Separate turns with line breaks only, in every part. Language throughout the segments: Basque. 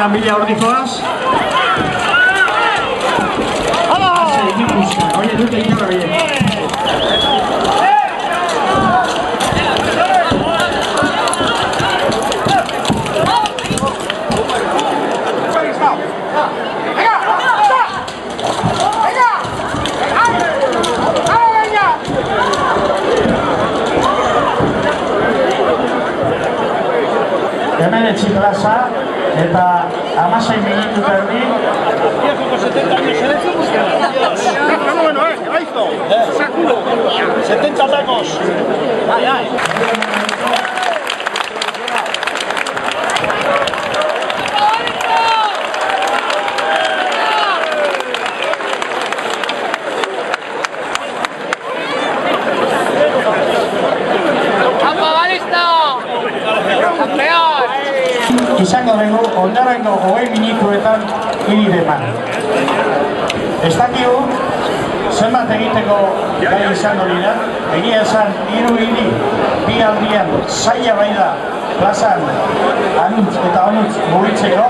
Zuenan bila hor dizoaz. Hase, ikuska, oie dute indarra bie. Hemen plaza eta 16 minutu erdi.
Bueno, ahí está. Sacudo. 70 tacos. Ay, ay.
Izango dugu, ondarengo 20 minutuetan hiri deman. Ez dakigu, zenbat egiteko gai izango dira, egia esan, 3 hiri, bi aldian, zaila bai da, plazan, anuntz eta anuntz mugitzeko.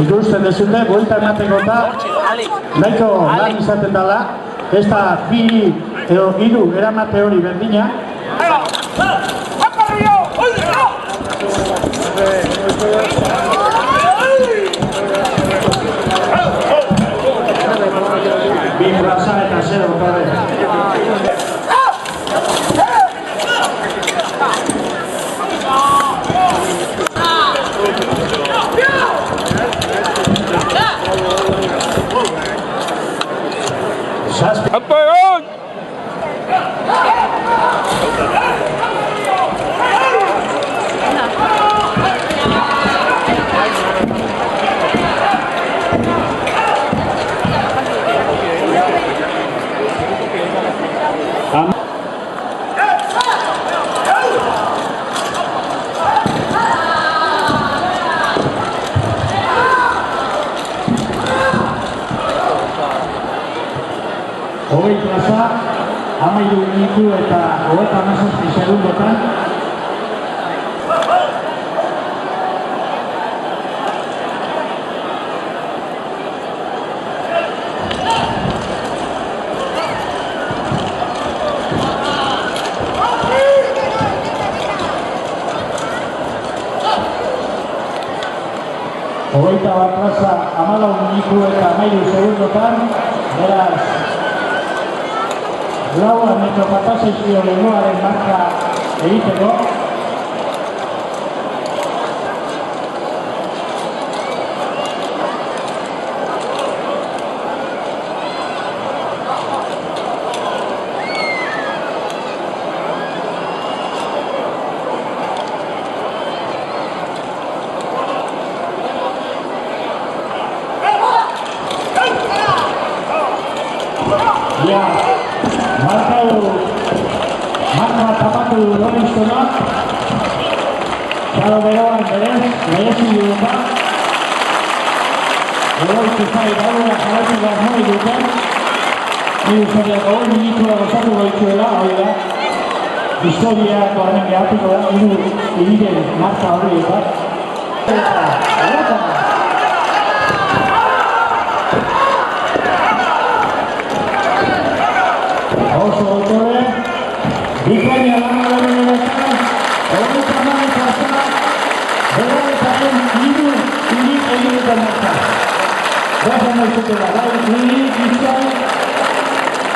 Ikusten dezute, buelta emateko eta nahiko lan izaten dela, ez da bi edo 3 eramate hori berdina. Bi plaza eta zer okare.
¡Apagón!
Hogei plaza, 13 minutu eta 37 segundotan. Hogeita bat plaza, 14 minutu eta 13 segundotan. Beraz, lauan eta patazaizkio lehenkoaren marka egiteko. Ja, marka tapatu Lorentzona, Karo beroan berez, lehiasi duta. Egoitu zai gaurera jarratu behar nahi duten. Ni usteak 20 minutua gozatu goituela, hori da. Historiako hemen gehatiko da, ibile marka hori eta. Oso autore, bikaina lan garen eretan, hogeita mani plaza, beraretaren hiru eginetan marka. Gazan naizutela, bai, izan,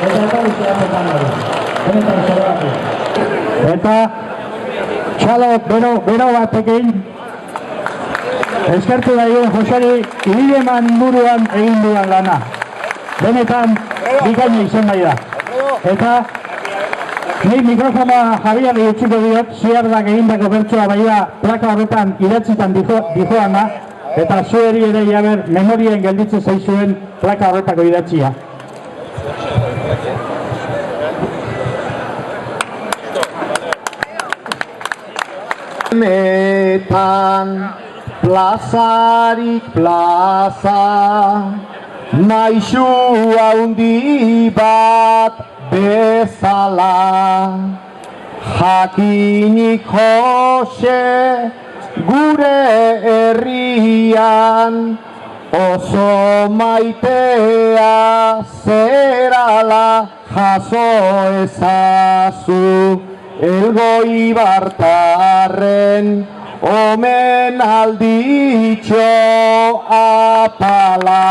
eta eta usteapetan hori. Benetan zorratu. Eta, txalok bero batekin, eskertu daien Joseri, ibileman buruan egin duan lana. Benetan, bikaina izan nahi da. Eta, nik mikrofonoa Javieri utziko diot, ziardak egindako bertsoa baina plaka horretan idatzitan dijoana, eta zueri ere jaber memorien gelditze zaizuen plaka horretako idatzia.
Metan plazarik plaza, maisu handi bat bezala, jakinik Jose gure herri Bertan oso maitea zerala jaso ezazu Elgoi bartarren omen alditxo apala